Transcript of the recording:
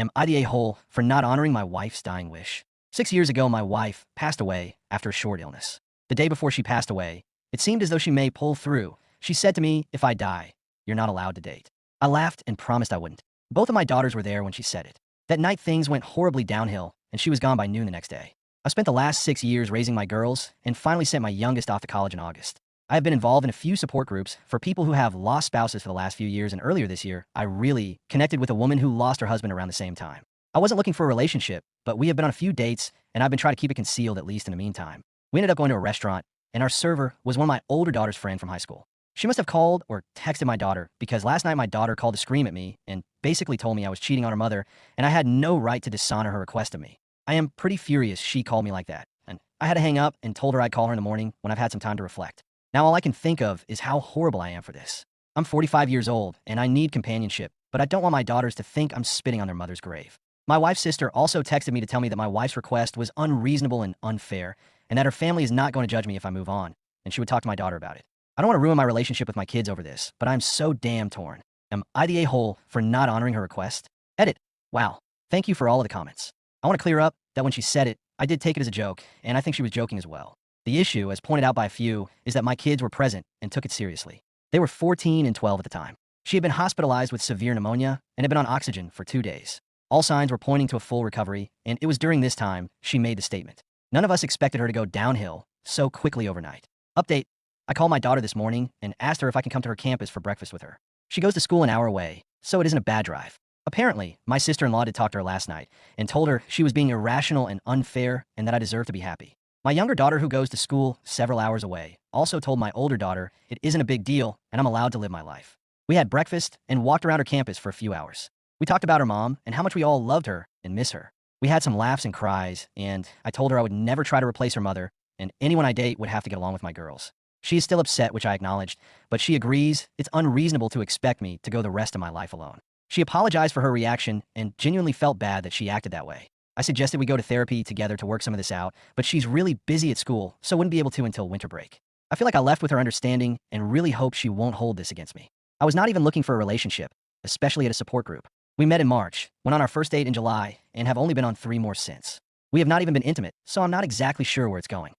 Am I the a-hole for not honoring my wife's dying wish? 6 years ago, my wife passed away after a short illness. The day before she passed away, it seemed as though she may pull through. She said to me, "If I die, you're not allowed to date." I laughed and promised I wouldn't. Both of my daughters were there when she said it. That night, things went horribly downhill, and she was gone by noon the next day. I spent the last 6 years raising my girls and finally sent my youngest off to college in August. I have been involved in a few support groups for people who have lost spouses for the last few years, and earlier this year, I really connected with a woman who lost her husband around the same time. I wasn't looking for a relationship, but we have been on a few dates, and I've been trying to keep it concealed at least in the meantime. We ended up going to a restaurant, and our server was one of my older daughter's friend from high school. She must have called or texted my daughter because last night my daughter called to scream at me and basically told me I was cheating on her mother, and I had no right to dishonor her request of me. I am pretty furious she called me like that, and I had to hang up and told her I'd call her in the morning when I've had some time to reflect. Now all I can think of is how horrible I am for this. I'm 45 years old, and I need companionship, but I don't want my daughters to think I'm spitting on their mother's grave. My wife's sister also texted me to tell me that my wife's request was unreasonable and unfair, and that her family is not going to judge me if I move on, and she would talk to my daughter about it. I don't want to ruin my relationship with my kids over this, but I'm so damn torn. Am I the a-hole for not honoring her request? Edit. Wow. Thank you for all of the comments. I want to clear up that when she said it, I did take it as a joke, and I think she was joking as well. The issue, as pointed out by a few, is that my kids were present and took it seriously. They were 14 and 12 at the time. She had been hospitalized with severe pneumonia and had been on oxygen for 2 days. All signs were pointing to a full recovery, and it was during this time she made the statement. None of us expected her to go downhill so quickly overnight. Update. I called my daughter this morning and asked her if I can come to her campus for breakfast with her. She goes to school an hour away, so it isn't a bad drive. Apparently, my sister-in-law did talk to her last night and told her she was being irrational and unfair and that I deserve to be happy. My younger daughter, who goes to school several hours away, also told my older daughter it isn't a big deal and I'm allowed to live my life. We had breakfast and walked around her campus for a few hours. We talked about her mom and how much we all loved her and miss her. We had some laughs and cries, and I told her I would never try to replace her mother, and anyone I date would have to get along with my girls. She is still upset, which I acknowledged, but she agrees it's unreasonable to expect me to go the rest of my life alone. She apologized for her reaction and genuinely felt bad that she acted that way. I suggested we go to therapy together to work some of this out, but she's really busy at school, so wouldn't be able to until winter break. I feel like I left with her understanding and really hope she won't hold this against me. I was not even looking for a relationship, especially at a support group. We met in March, went on our first date in July, and have only been on 3 more since. We have not even been intimate, so I'm not exactly sure where it's going.